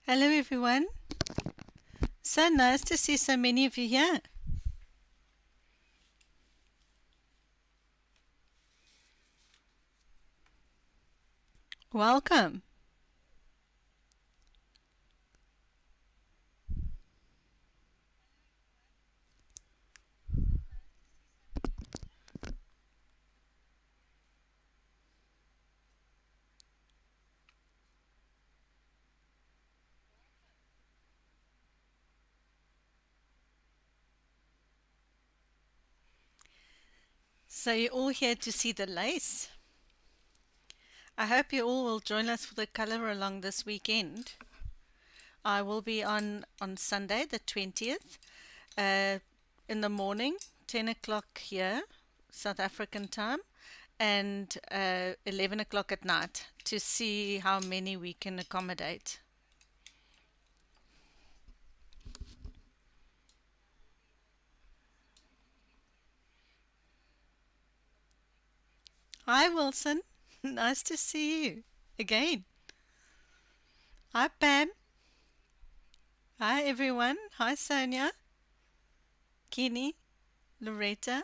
Hello everyone. So nice to see so many of you here. Welcome. So you're all here to see the lace. I hope you all will join us for the color along this weekend. I will be on Sunday the 20th in the morning, 10 o'clock here, South African time, and 11 o'clock at night to see how many we can accommodate. Hi Wilson, nice to see you again. Hi Pam. Hi everyone. Hi Sonia, Kenny, Loretta.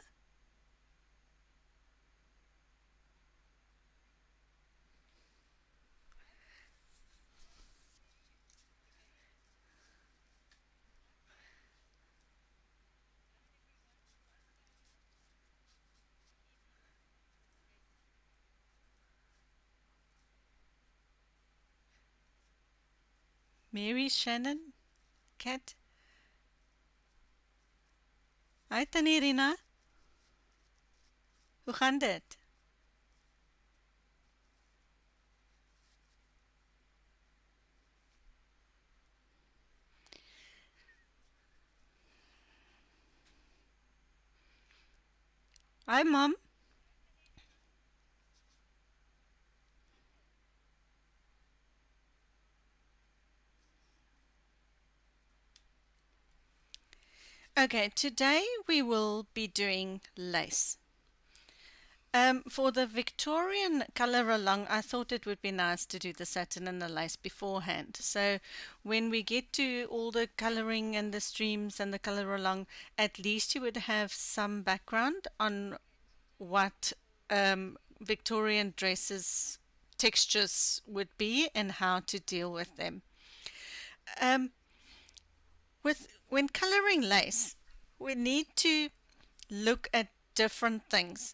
Mary, Shannon, Kat. Hi Tannie Rina. Hoe gaan dit? Hi Mom. Okay, today we will be doing lace. For the Victorian color along, I thought it would be nice to do the satin and the lace beforehand. So when we get to all the coloring and the streams and the color along, at least you would have some background on what Victorian dresses textures would be and how to deal with them. Um, with when coloring lace, we need to look at different things.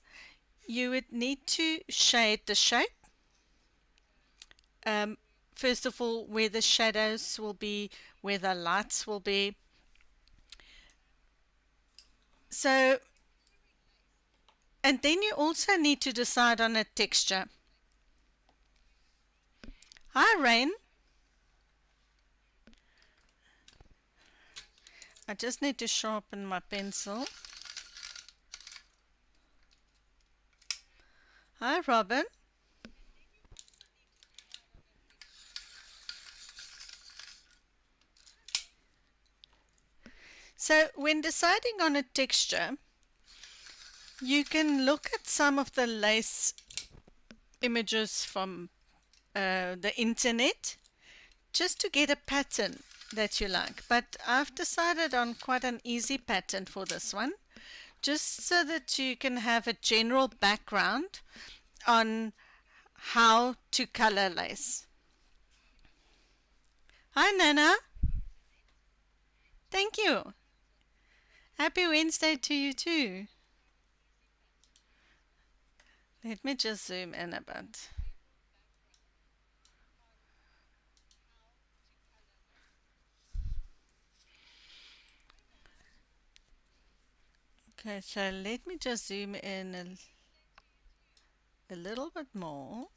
You would need to shade the shape. Um, First of all, where the shadows will be, where the lights will be. So, and then you also need to decide on a texture. Hi, Rain. I just need to sharpen my pencil. Hi, Robin. So, when deciding on a texture, you can look at some of the lace images from the internet just to get a pattern that you like. But I've decided on quite an easy pattern for this one, just so that you can have a general background on how to color lace. Hi Nana, thank you. Happy Wednesday to you too. Let me just zoom in a bit. Okay, so let me just zoom in a little bit more.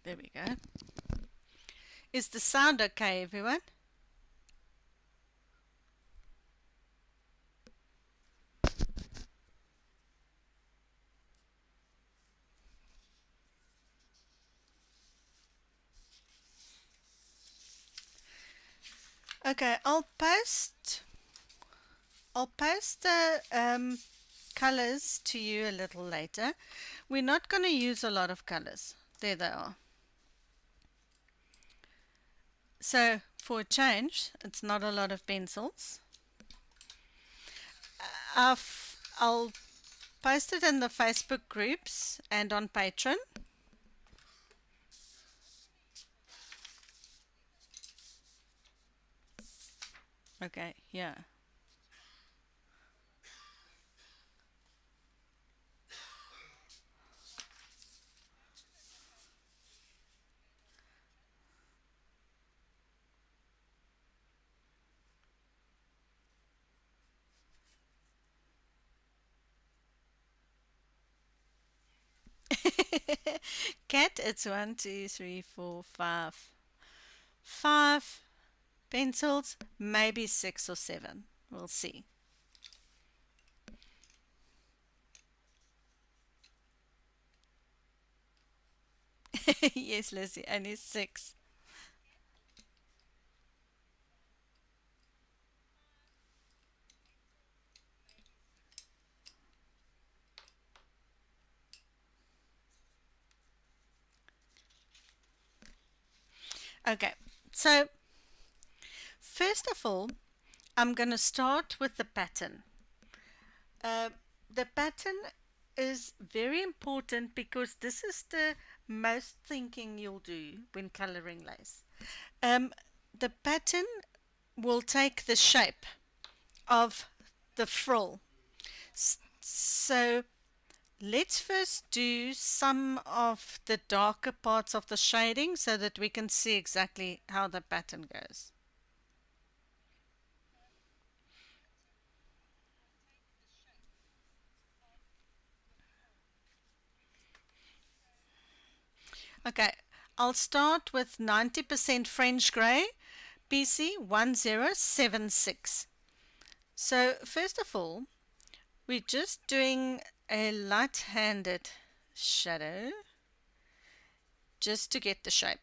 There we go. Is the sound okay, everyone? Okay, I'll post I'll post the colors to you a little later. We're not going to use a lot of colors. There they are. So for a change, it's not a lot of pencils. I'll post it in the Facebook groups and on Patreon. Okay, yeah. Cat, it's 1, 2, 3, 4, 5. 5 pencils, maybe 6 or 7. We'll see. Yes, Lizzie, only 6. Okay, so first of all, I'm going to start with the pattern. Uh, the pattern is very important because this is the most thinking you'll do when coloring lace. Um, the pattern will take the shape of the frill. So let's first do some of the darker parts of the shading so that we can see exactly how the pattern goes. Okay, I'll start with 90% French grey, PC1076. So first of all, we're just doing a light-handed shadow just to get the shape.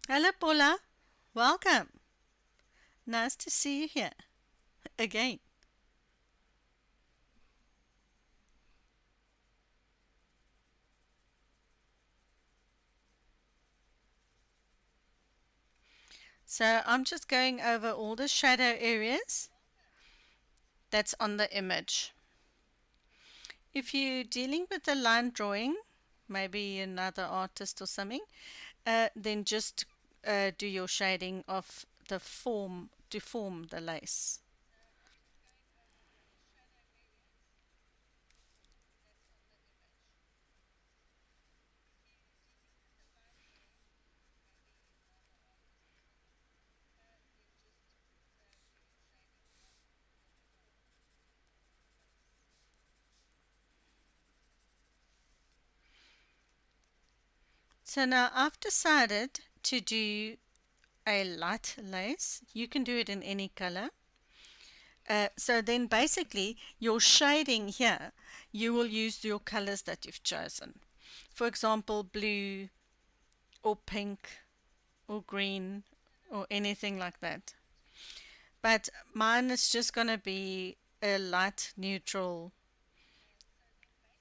Hello Paula, welcome. Nice to see you here again. So I'm just going over all the shadow areas that's on the image. If you're dealing with a line drawing, maybe another artist or something, then just do your shading of the form to form the lace. So now I've decided to do a light lace. You can do it in any color. So then basically your shading here, you will use your colors that you've chosen. For example, blue or pink or green or anything like that. But mine is just going to be a light neutral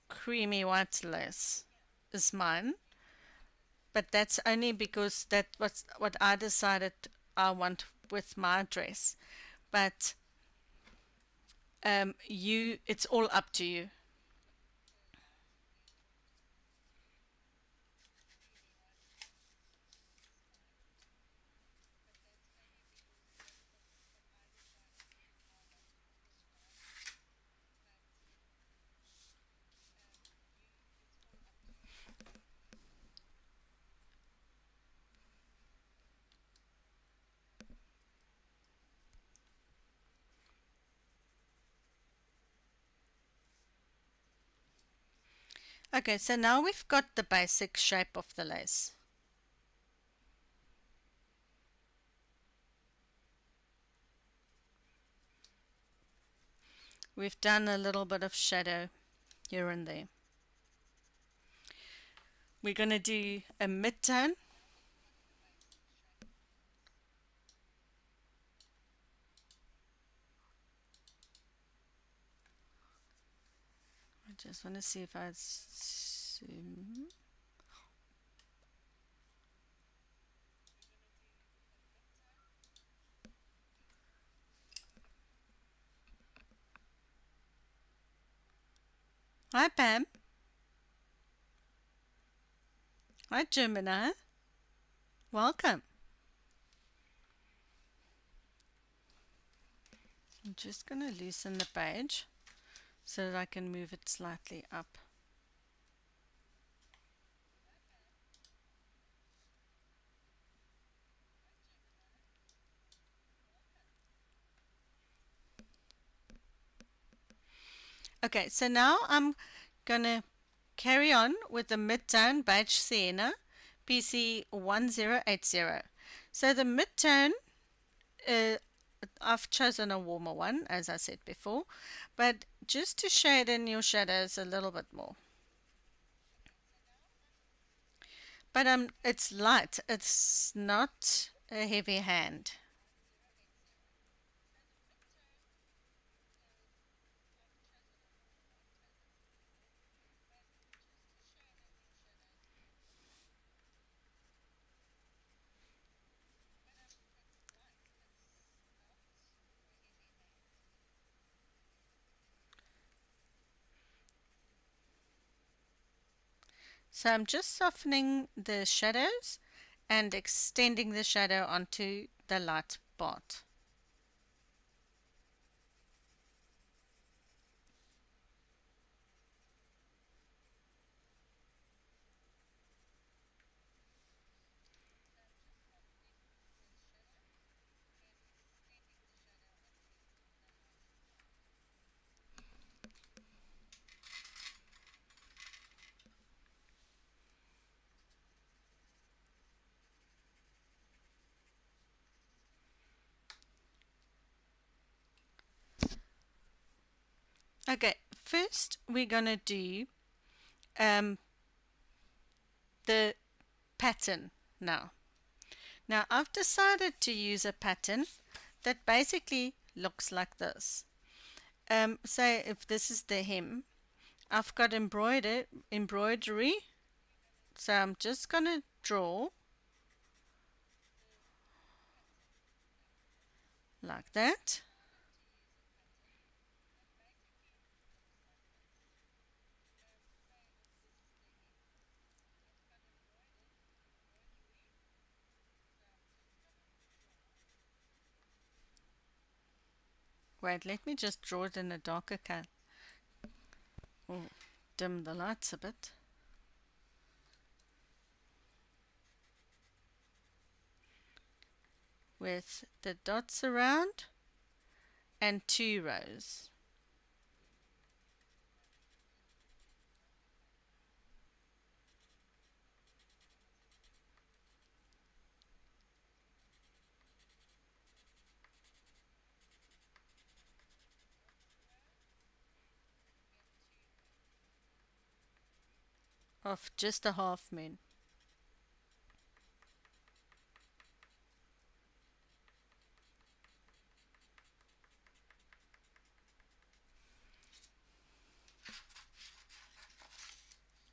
creamy white lace is mine. But that's only because that was what I decided I want with my dress. But it's all up to you. Okay, so now we've got the basic shape of the lace. We've done a little bit of shadow here and there. We're going to do a mid-tone. I just want to see if I zoom. Hi Pam. Hi Gemini. Welcome. I'm just going to loosen the page so that I can move it slightly up. Okay, so now I'm going to carry on with the mid-tone Beige Sienna PC1080. So the mid-tone, I've chosen a warmer one, as I said before, but just to shade in your shadows a little bit more. But it's light, it's not a heavy hand. So I'm just softening the shadows and extending the shadow onto the light part. Okay, first we're gonna do um, the pattern now. Now I've decided to use a pattern that basically looks like this. Say if this is the hem, I've got embroidery, so I'm just gonna draw like that. Wait, let me just draw it in a darker color. Oh, dim the lights a bit. With the dots around and 2 rows. Of just a half moon.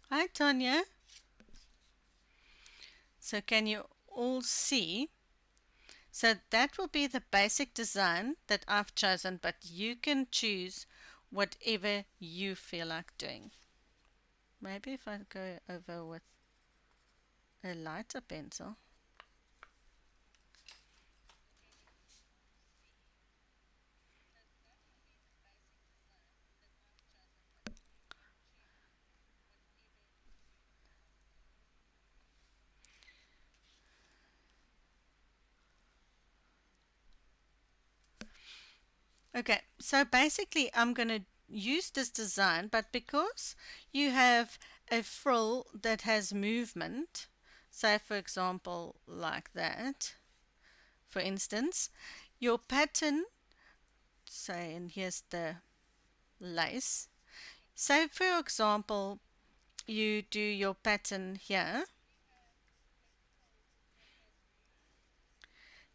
Hi Tanya. So can you all see? So that will be the basic design that I've chosen, but you can choose whatever you feel like doing. Maybe if I go over with a lighter pencil. Okay, so basically I'm going to use this design, but because you have a frill that has movement, say for example like that, for instance, your pattern, say, and here's the lace. Say for example you do your pattern here,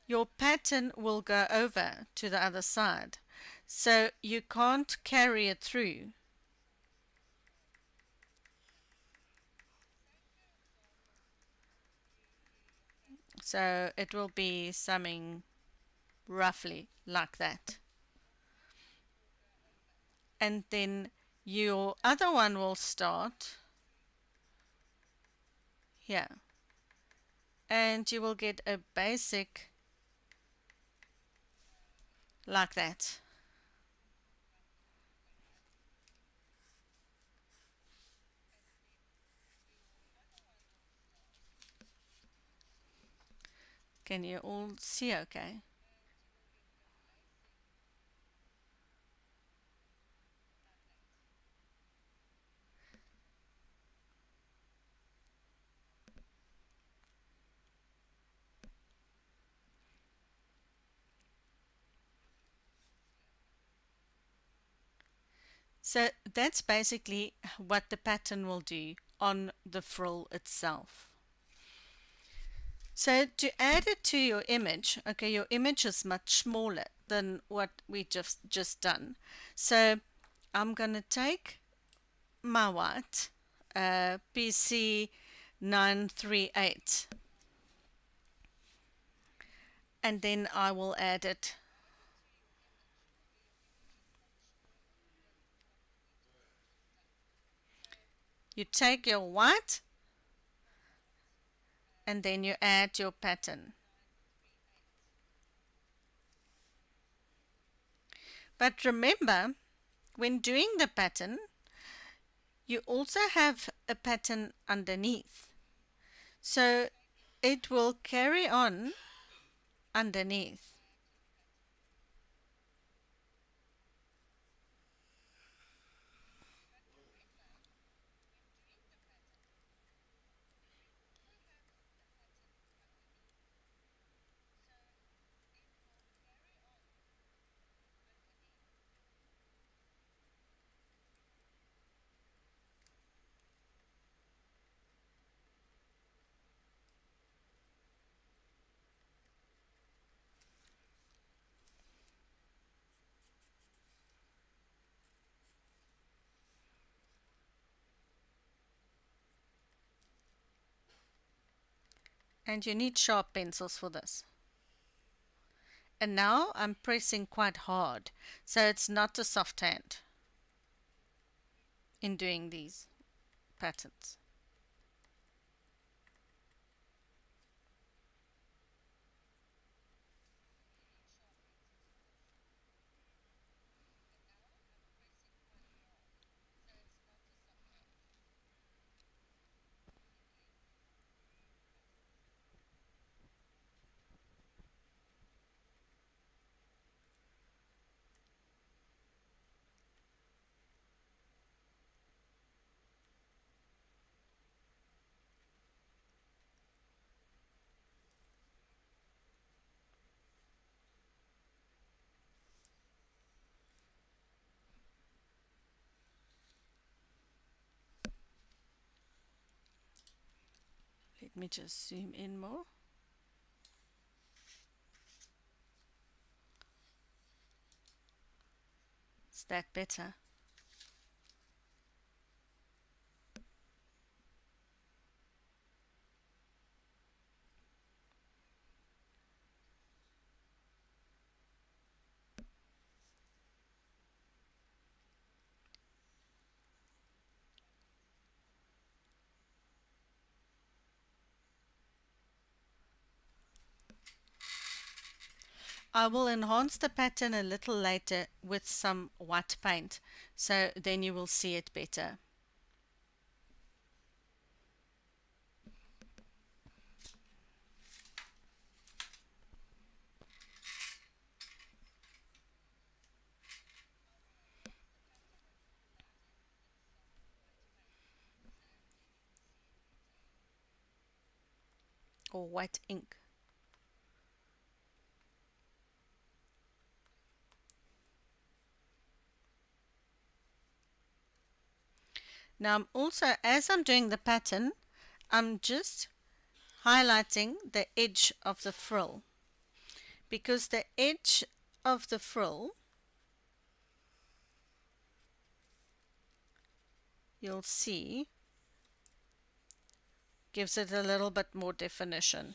your pattern will go over to the other side, so you can't carry it through. So it will be something roughly like that. And then your other one will start here. And you will get a basic like that. Can you all see okay? So that's basically what the pattern will do on the frill itself. So to add it to your image, okay, your image is much smaller than what we just done. So I'm going to take my white PC938, and then I will add it. You take your white and then you add your pattern. But remember, when doing the pattern, you also have a pattern underneath. So it will carry on underneath. And you need sharp pencils for this. And now I'm pressing quite hard, so it's not a soft hand in doing these patterns. Let me just zoom in more. Is that better? I will enhance the pattern a little later with some white paint, so then you will see it better. or white ink. Now I'm also, as I'm doing the pattern, I'm just highlighting the edge of the frill, because the edge of the frill, you'll see, gives it a little bit more definition.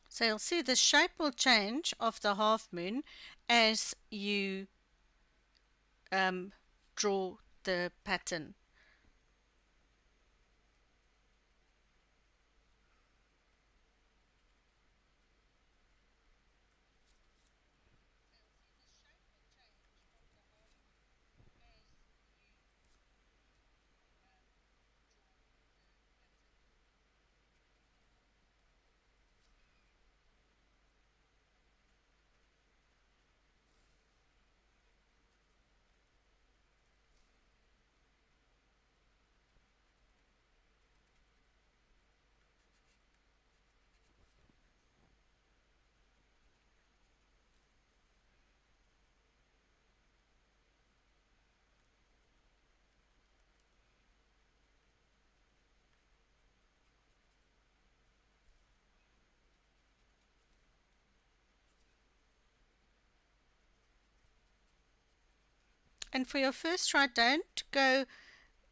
So you'll see the shape will change of the half moon as you draw the pattern. And for your first try, don't go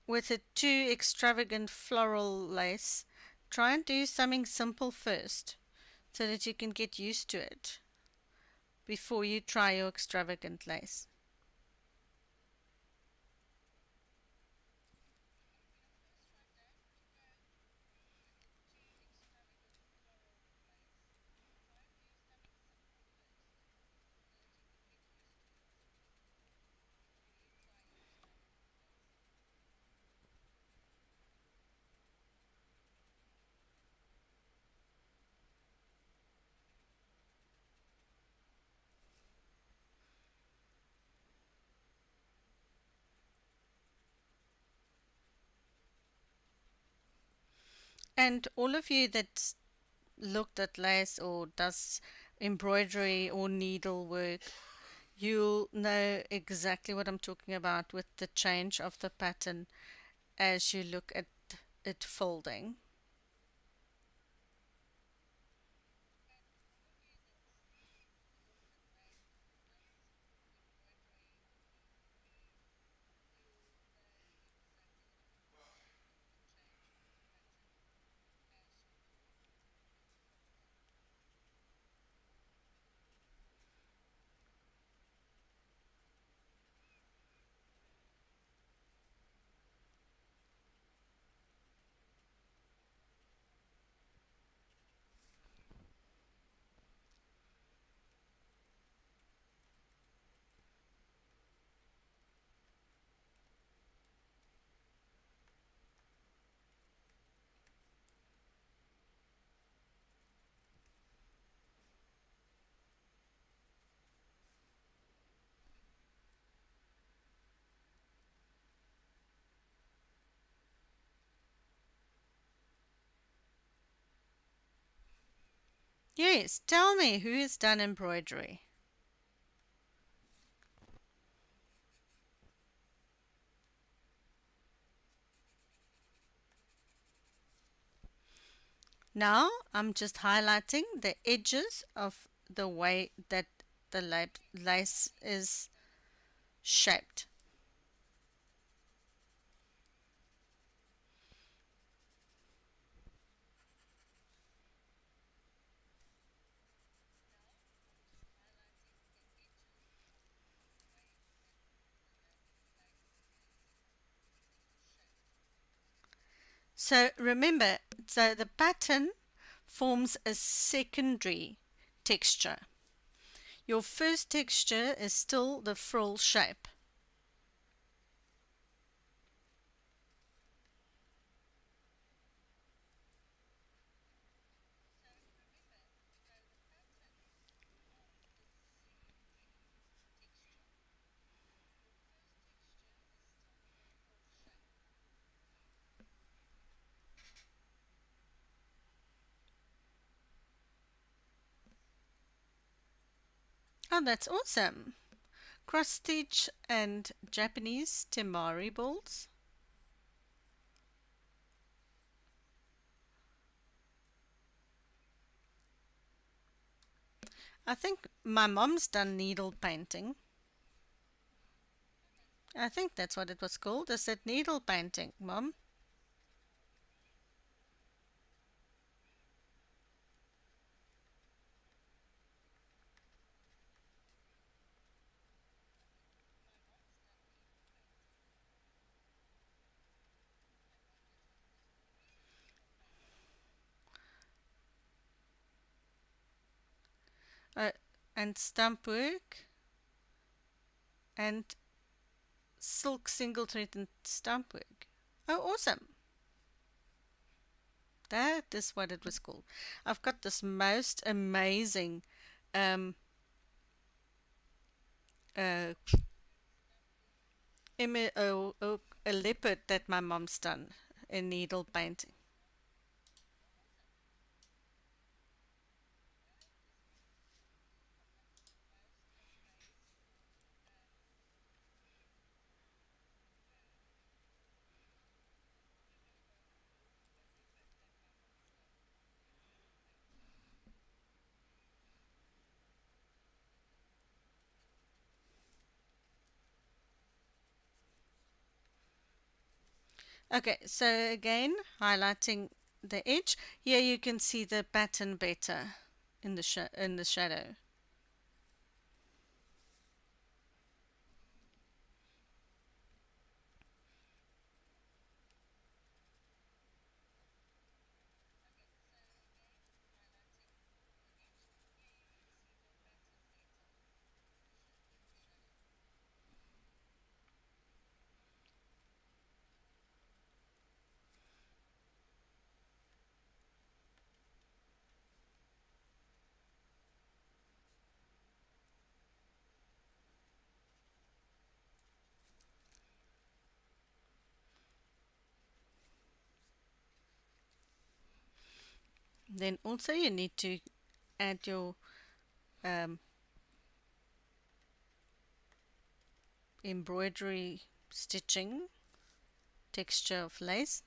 with a too extravagant floral lace. Try and do something simple first so that you can get used to it before you try your extravagant lace. And all of you that looked at lace or does embroidery or needlework, you'll know exactly what I'm talking about with the change of the pattern as you look at it folding. Yes, tell me who has done embroidery. Now I'm just highlighting the edges of the way that the lace is shaped. So remember, so the pattern forms a secondary texture. Your first texture is still the frill shape. Oh, that's awesome. Cross stitch and Japanese temari balls. I think my mom's done needle painting. I think that's what it was called. Is it needle painting, Mom? Uh, and stamp work and silk single thread and stamp work. Oh, awesome. That is what it was called. I've got this most amazing um, uh, a leopard that my mom's done in needle painting. Okay, so again, highlighting the edge. Here you can see the pattern better in the in the shadow. Then also you need to add your um, embroidery stitching texture of lace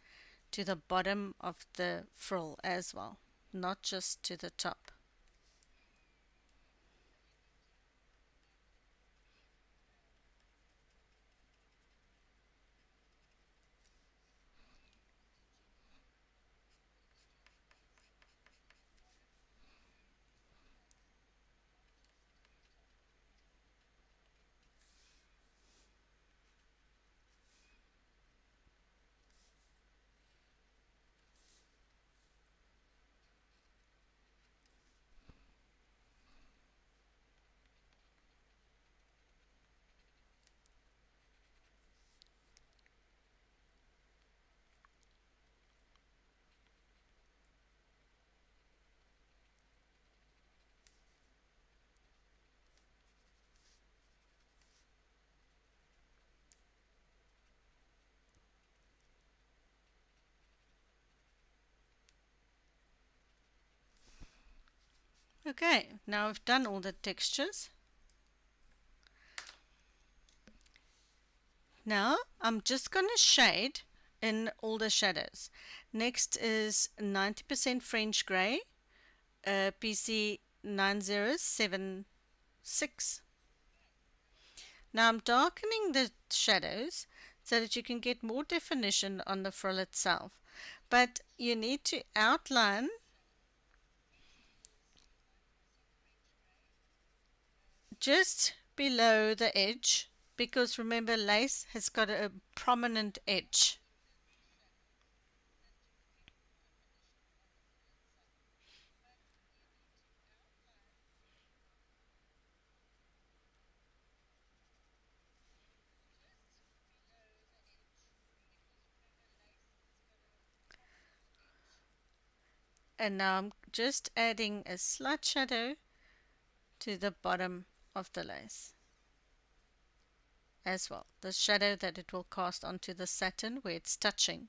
to the bottom of the frill as well, not just to the top. Okay, now I've done all the textures. Now I'm just going to shade in all the shadows. Next is 90% French Grey, PC9076. Now I'm darkening the shadows so that you can get more definition on the frill itself. But you need to outline just below the edge, because remember, lace has got a prominent edge. And now I'm just adding a slight shadow to the bottom of the lace as well, the shadow that it will cast onto the satin where it's touching.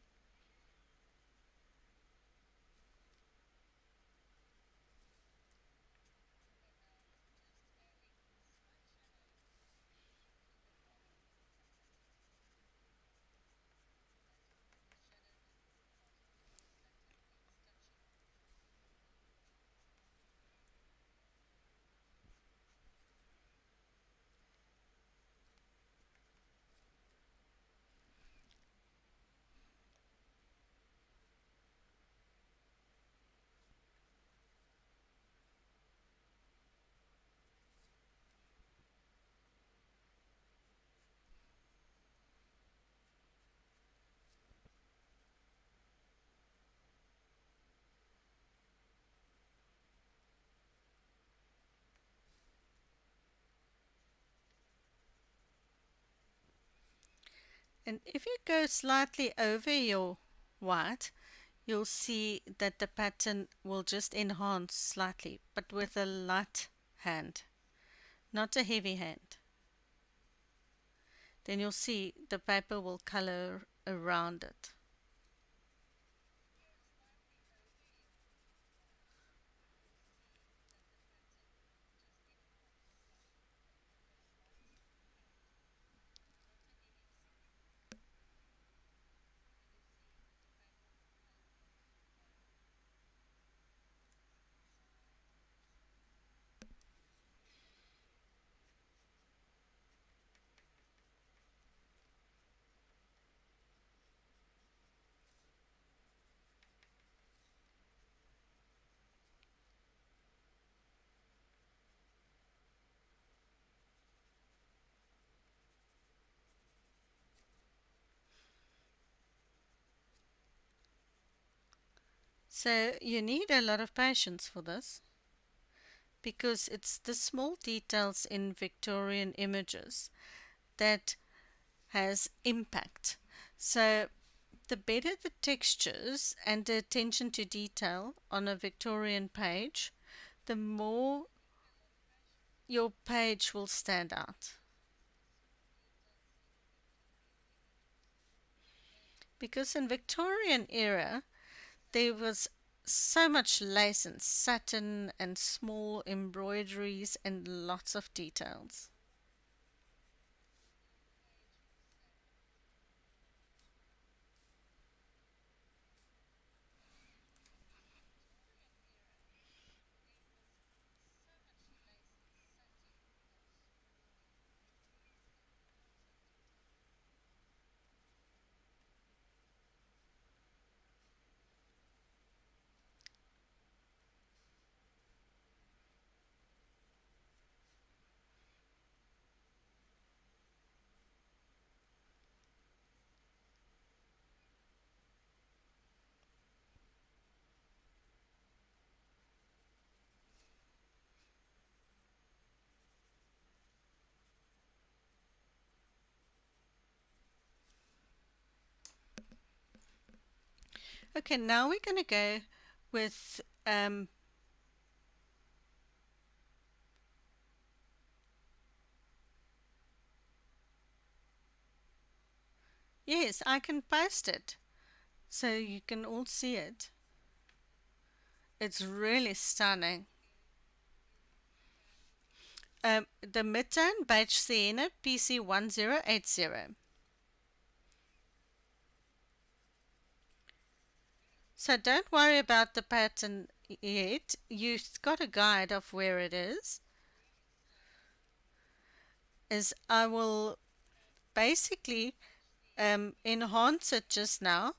And if you go slightly over your white, you'll see that the pattern will just enhance slightly, but with a light hand, not a heavy hand. Then you'll see the paper will color around it. So you need a lot of patience for this, because it's the small details in Victorian images that has impact. So the better the textures and the attention to detail on a Victorian page, the more your page will stand out. Because in Victorian era there was so much lace and satin and small embroideries and lots of details. Okay, now we're going to go with yes, I can post it so you can all see it. It's really stunning. The midtone Beige Sienna-PC1080. So don't worry about the pattern yet. You've got a guide of where it is. I will basically enhance it just now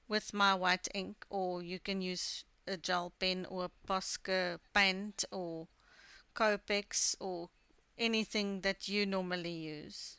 with my white ink, or you can use a gel pen or a Posca paint or Copex or anything that you normally use.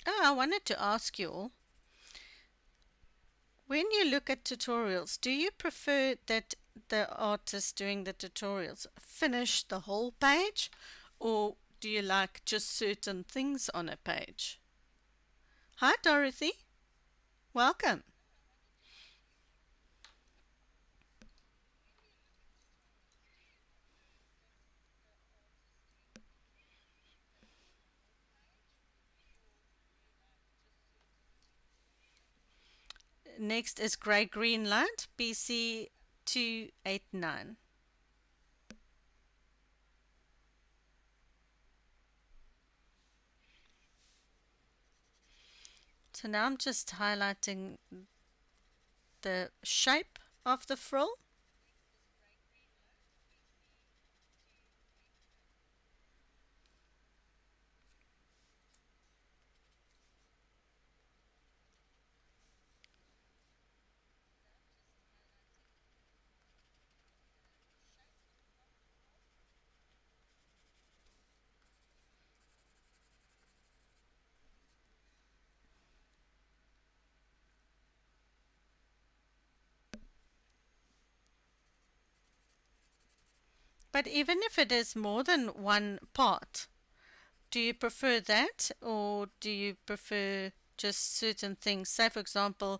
Oh, I wanted to ask you all, when you look at tutorials, do you prefer that the artist doing the tutorials finish the whole page, or do you like just certain things on a page? Hi, Dorothy. Welcome. Next is Grey Green Light, BC289. So now I'm just highlighting the shape of the frill. But even if it is more than one part, do you prefer that, or do you prefer just certain things? Say, for example,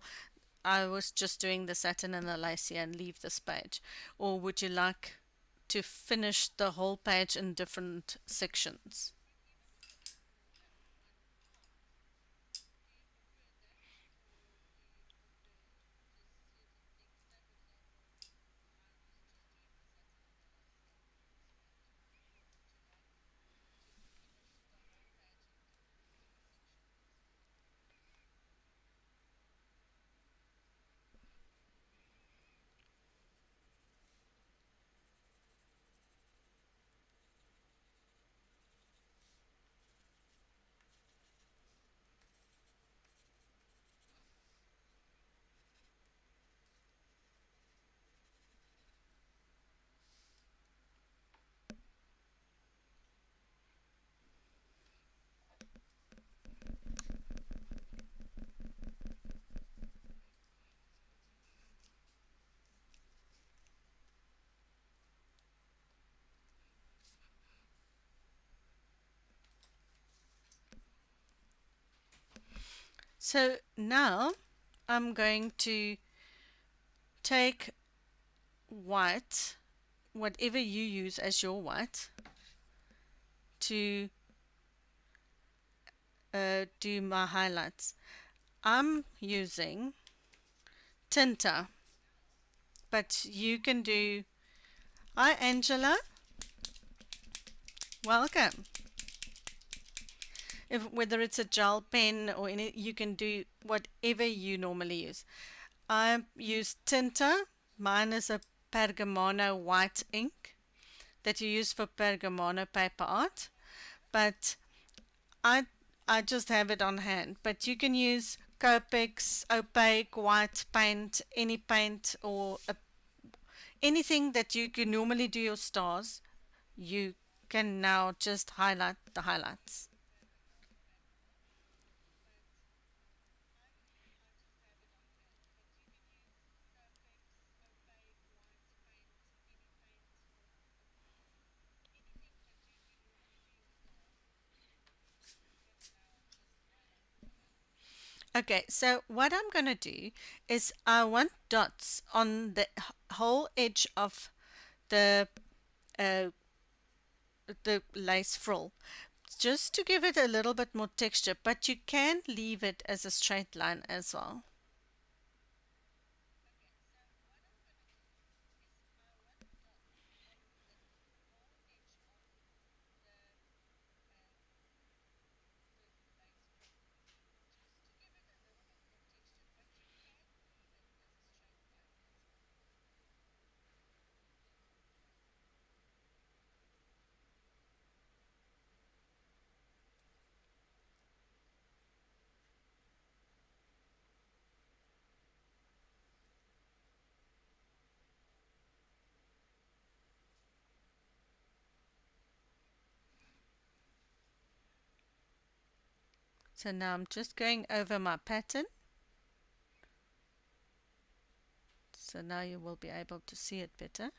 I was just doing the satin and the lace here and leave this page. Or would you like to finish the whole page in different sections? So now I'm going to take white, whatever you use as your white, to do my highlights. I'm using Tinta, but you can do. Hi, Angela. Welcome. Whether it's a gel pen or any, you can do whatever you normally use. I use Tinta. Mine is a pergamano white ink that you use for pergamano paper art, but I I just have it on hand. But you can use Copex, opaque, white paint, any paint, or anything that you can normally do your stars. You can now just highlight the highlights. Okay, so what I'm going to do is I want dots on the whole edge of the uh, the lace frill, just to give it a little bit more texture, but you can leave it as a straight line as well. So now I'm just going over my pattern. So now you will be able to see it better.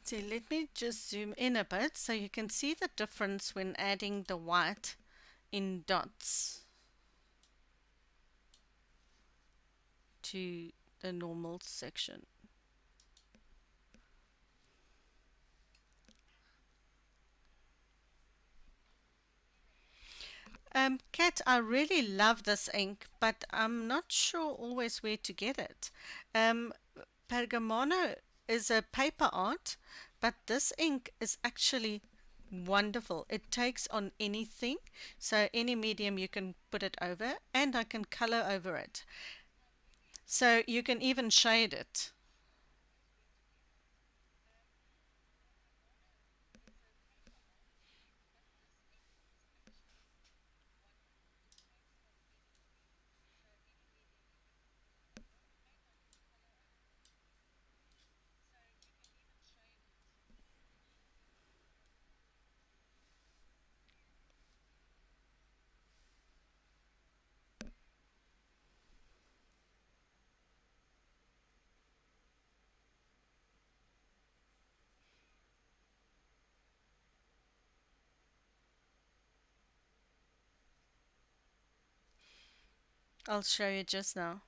So let me just zoom in a bit so you can see the difference when adding the white in dots to the normal section. Kat, I really love this ink, but I'm not sure always where to get it. Um, Pergamano is a paper art, but this ink is actually wonderful. It takes on anything, so any medium you can put it over, and I can color over it. So you can even shade it. I'll show you just now.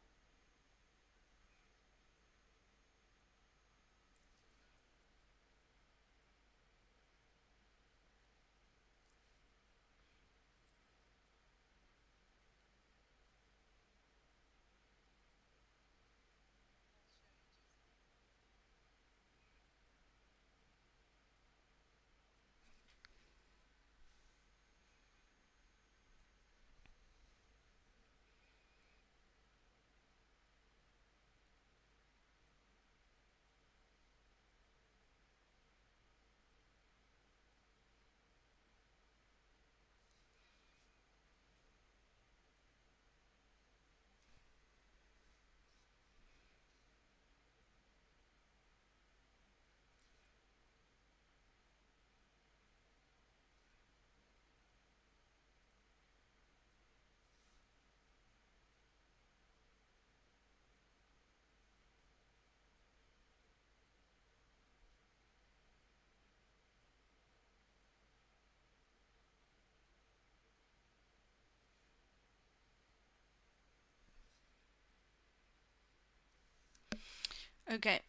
Okay,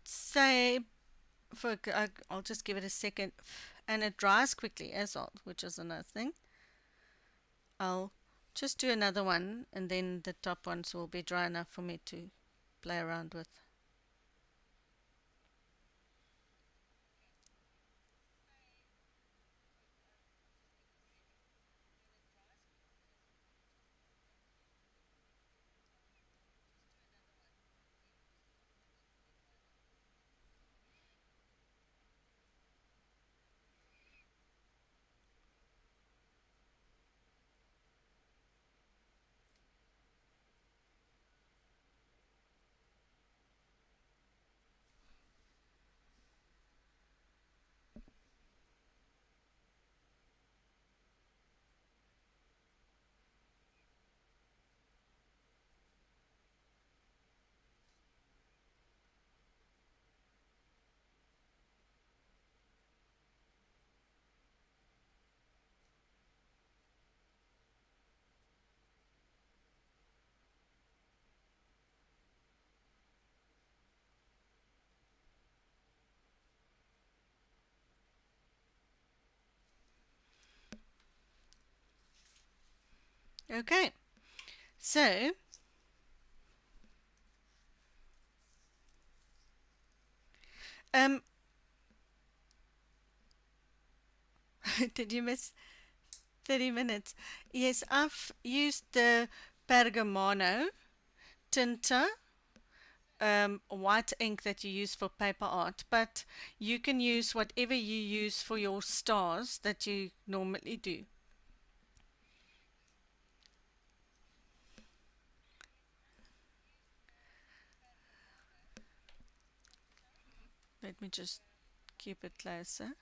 say I'll just give it a second, and it dries quickly as well, which is another thing. I'll just do another one, and then the top ones will be dry enough for me to play around with. Okay, so um, did you miss 30 minutes? Yes, I've used the pergamano Tinta white ink that you use for paper art, but you can use whatever you use for your stars that you normally do. Let me just keep it closer.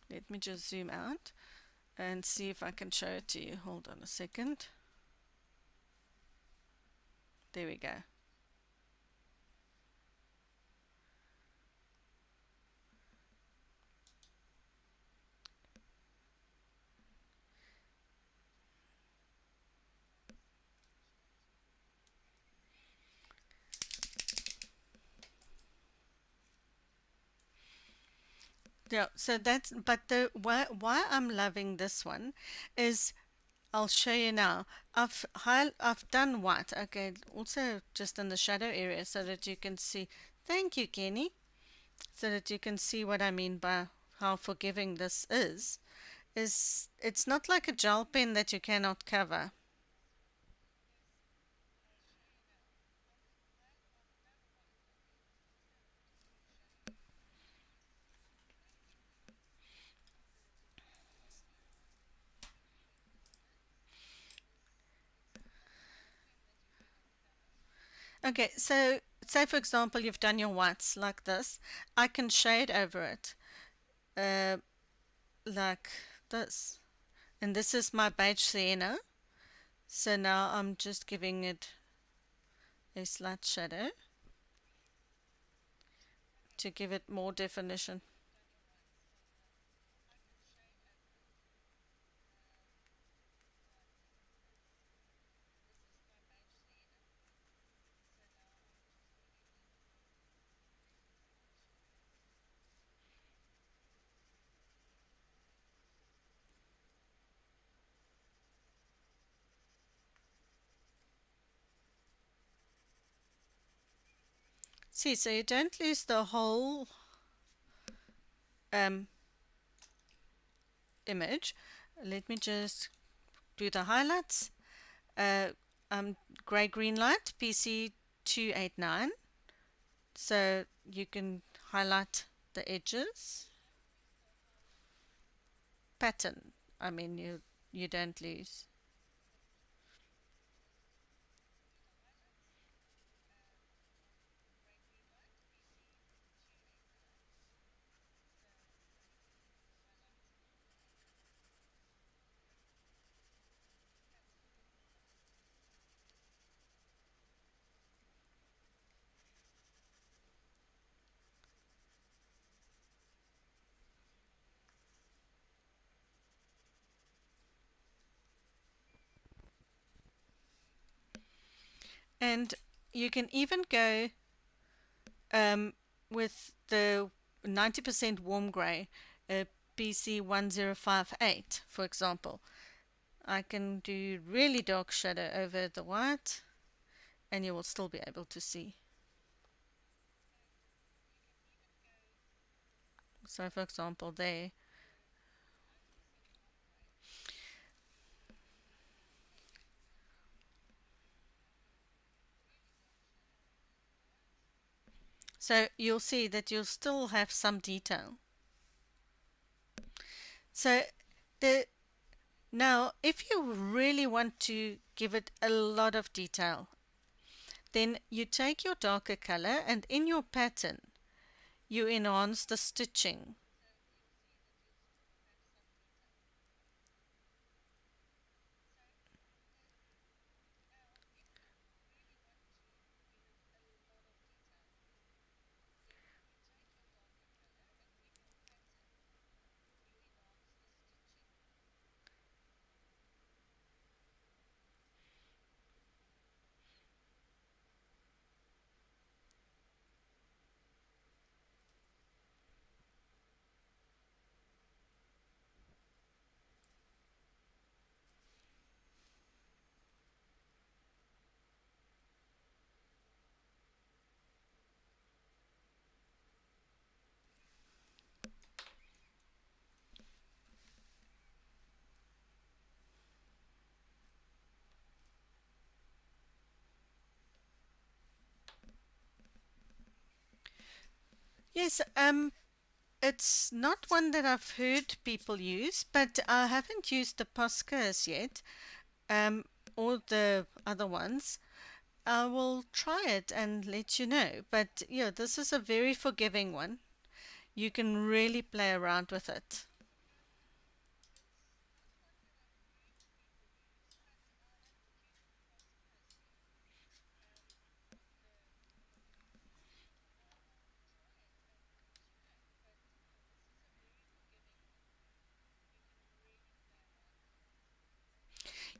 Let me just zoom out and see if I can show it to you. Hold on a second. There we go. Yeah, so that's, but the why I'm loving this one is I'll show you now. I've done white. Okay, also just in the shadow area so that you can see. Thank you, Kenny. So that you can see what I mean by how forgiving this is it's not like a gel pen that you cannot cover. Okay, so say for example you've done your whites like this. I can shade over it uh, like this. And this is my beige sienna. So now I'm just giving it a slight shadow to give it more definition. See, so you don't lose the whole um, image. Let me just do the highlights. Uh, Grey green light PC289. So you can highlight the edges. Pattern. I mean, you don't lose. And you can even go with the 90% warm grey, PC1058, for example. I can do really dark shadow over the white, and you will still be able to see. So for example there. So you'll see that you'll still have some detail. So the now if you really want to give it a lot of detail, then you take your darker color and in your pattern you enhance the stitching. Yes, it's not one that I've heard people use, but I haven't used the Posca as yet, um, or the other ones. I will try it and let you know. But yeah, this is a very forgiving one. You can really play around with it.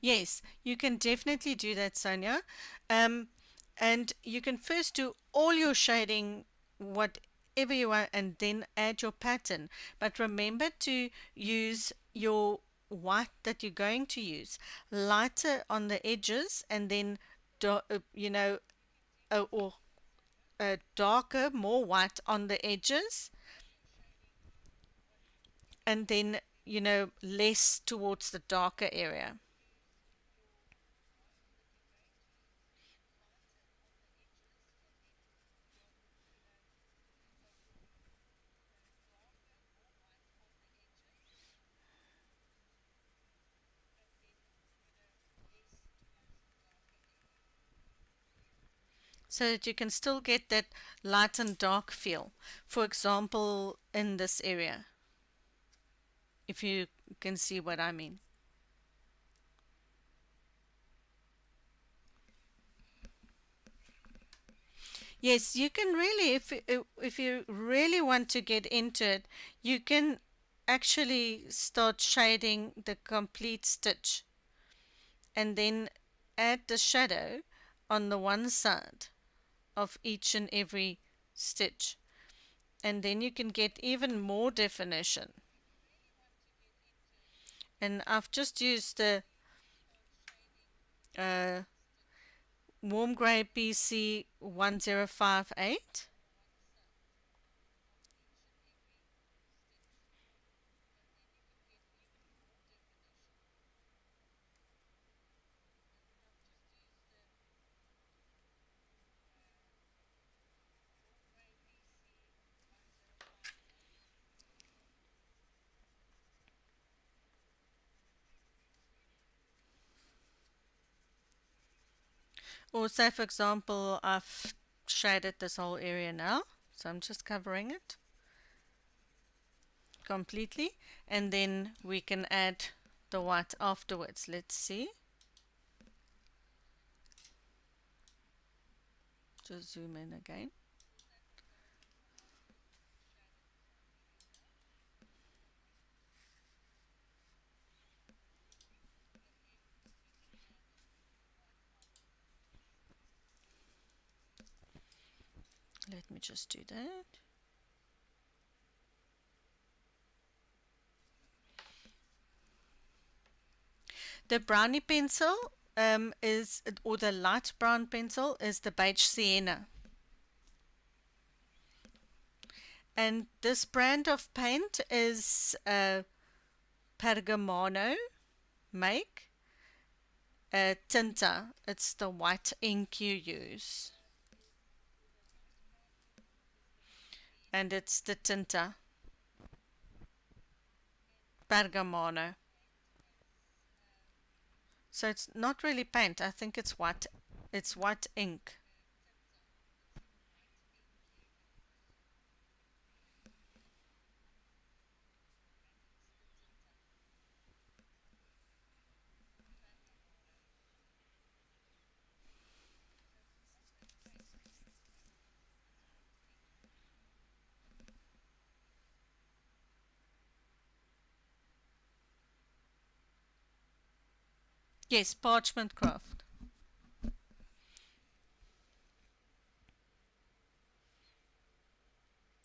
Yes, you can definitely do that, Sonia. Um, and you can first do all your shading, whatever you want, and then add your pattern. But remember to use your white that you're going to use lighter on the edges, and then, or darker, more white on the edges, and then, less towards the darker area. So that you can still get that light and dark feel. For example, in this area, if you can see what I mean. Yes, you can really, if you really want to get into it, you can actually start shading the complete stitch and then add the shadow on the one side of each and every stitch. And then you can get even more definition. And I've just used the uh, warm grey BC 1058. Or say for example I've shaded this whole area now, so I'm just covering it completely, and then we can add the white afterwards. Let's see. Just zoom in again. Let me just do that. The brownie pencil or the light brown pencil is the Beige Sienna. And this brand of paint is pergamano make. Tinta, it's the white ink you use. And it's the Tinta. Pergamano. So it's not really paint, I think it's white ink. Yes, parchment craft.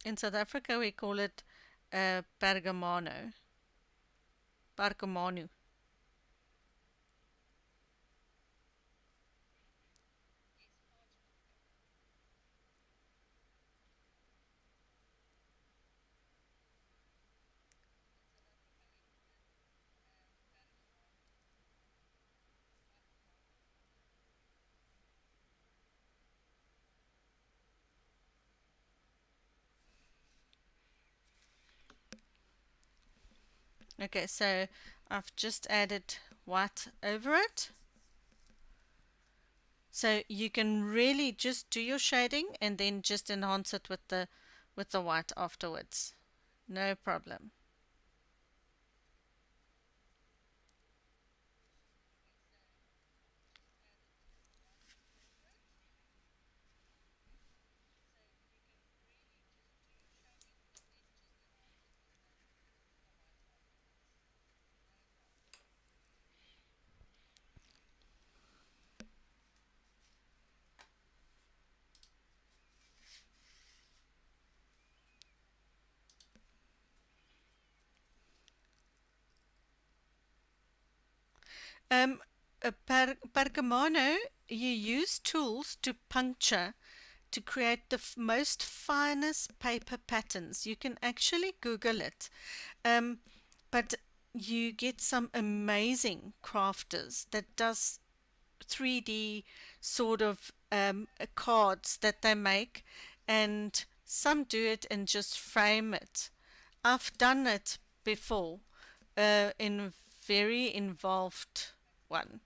In South Africa we call it pergamano. Pergamano. Okay, so I've just added white over it. So you can really just do your shading and then just enhance it with the white afterwards. No problem. Pergamano, you use tools to puncture to create the most finest paper patterns. You can actually Google it. But you get some amazing crafters that does 3D sort of cards that they make, and some do it and just frame it. I've done it before in a very involved one.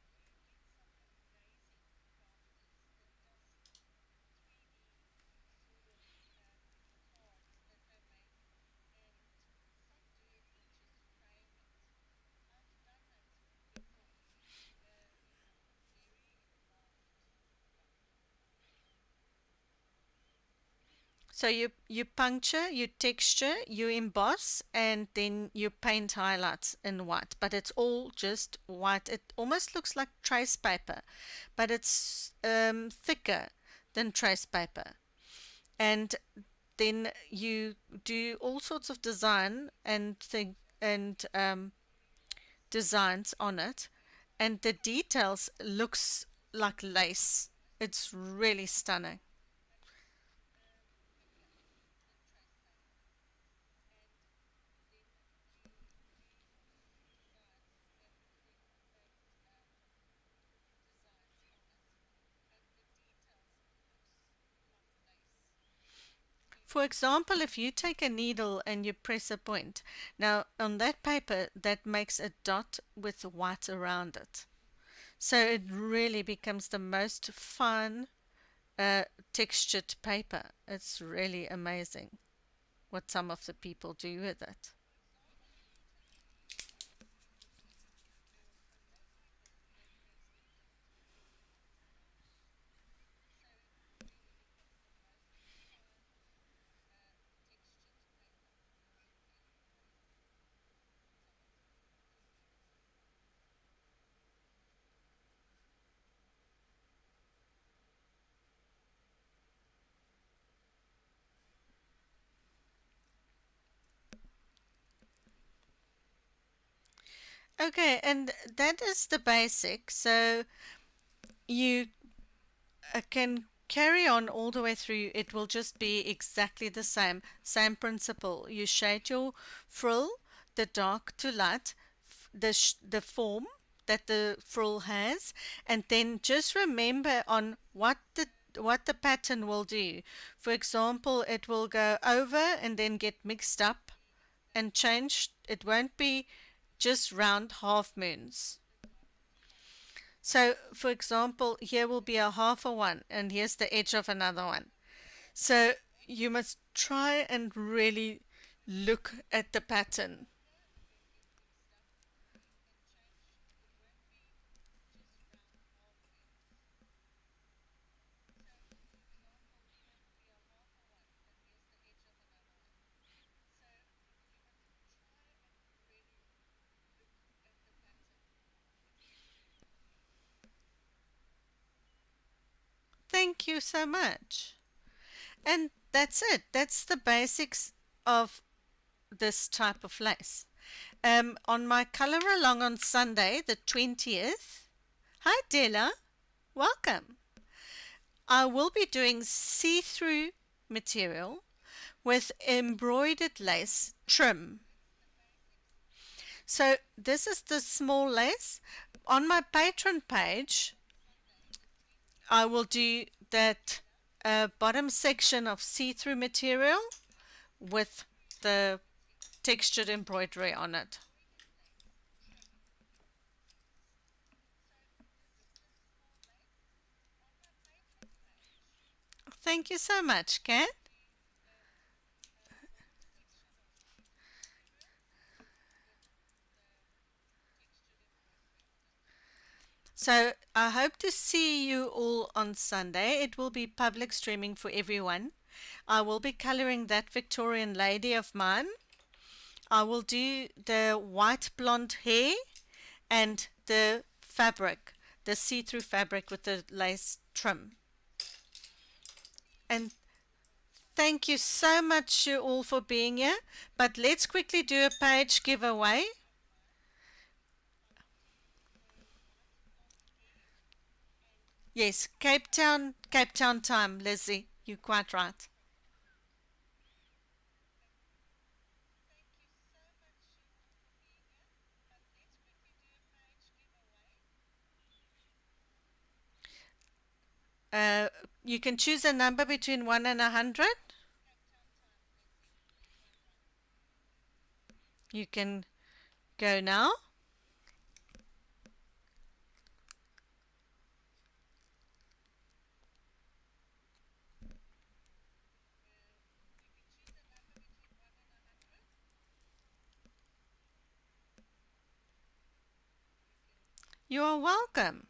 So you puncture, you texture, you emboss, and then you paint highlights in white. But it's all just white. It almost looks like trace paper, but it's thicker than trace paper. And then you do all sorts of design and designs on it, and the details looks like lace. It's really stunning. For example, if you take a needle and you press a point, now on that paper that makes a dot with white around it. So it really becomes the most fine textured paper. It's really amazing what some of the people do with it. Okay, and that is the basic. So you can carry on all the way through. It will just be exactly the same principle. You shade your frill, the dark to light, the form that the frill has, and then just remember on what the pattern will do. For example, it will go over and then get mixed up and change. It won't be just round half moons. So, for example, here will be a half a one, and here's the edge of another one. So, you must try and really look at the pattern. Thank you so much. And that's it. That's the basics of this type of lace. On my color along on Sunday, the 20th. Hi, Della. Welcome. I will be doing see-through material with embroidered lace trim. So this is the small lace. On my Patreon page, I will do that bottom section of see-through material with the textured embroidery on it. Thank you so much, Kat. So I hope to see you all on Sunday. It will be public streaming for everyone. I will be coloring that Victorian lady of mine. I will do the white blonde hair and the fabric, the see-through fabric with the lace trim. And thank you so much you all for being here. But let's quickly do a page giveaway. Yes, Cape Town time, Lizzie. You're quite right. Uh, you can choose a number between 1 and 100. You can go now. You are welcome.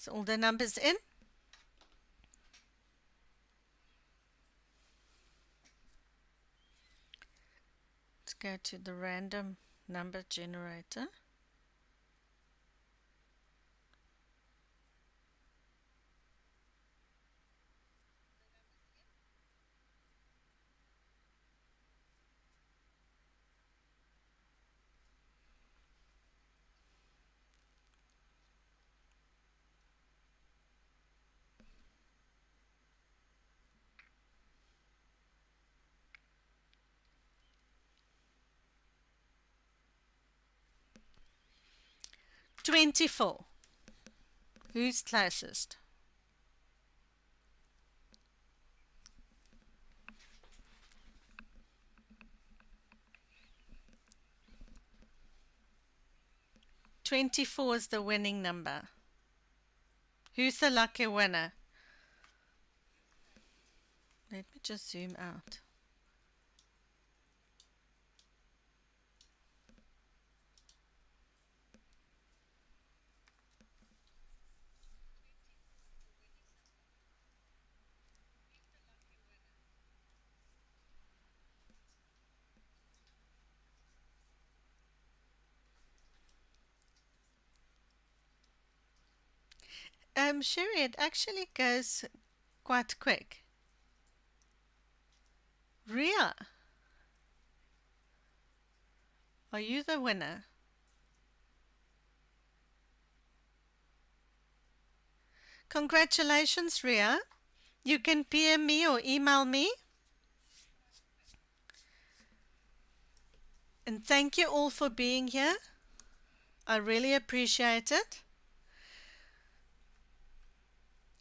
So all the numbers in. Let's go to the random number generator. $24. Who's closest? $24 is the winning number. Who's the lucky winner? Let me just zoom out. Sherry, it actually goes quite quick. Ria, are you the winner? Congratulations, Ria. You can PM me or email me. And thank you all for being here. I really appreciate it.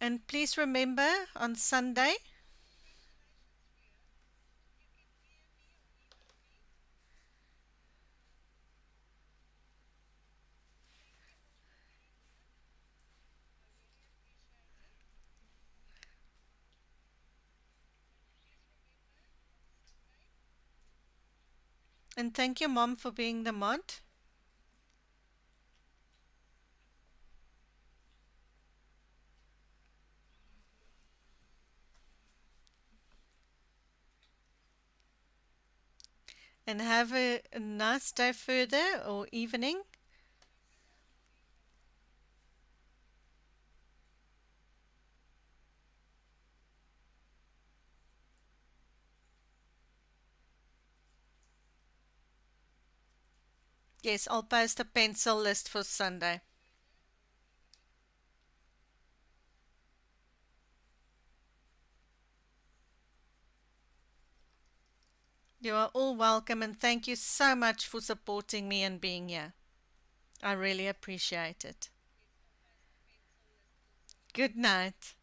And please remember on Sunday, and thank you, Mom, for being the mod. And have a nice day further or evening. Yes, I'll post a pencil list for Sunday. You are all welcome, and thank you so much for supporting me and being here. I really appreciate it. Good night.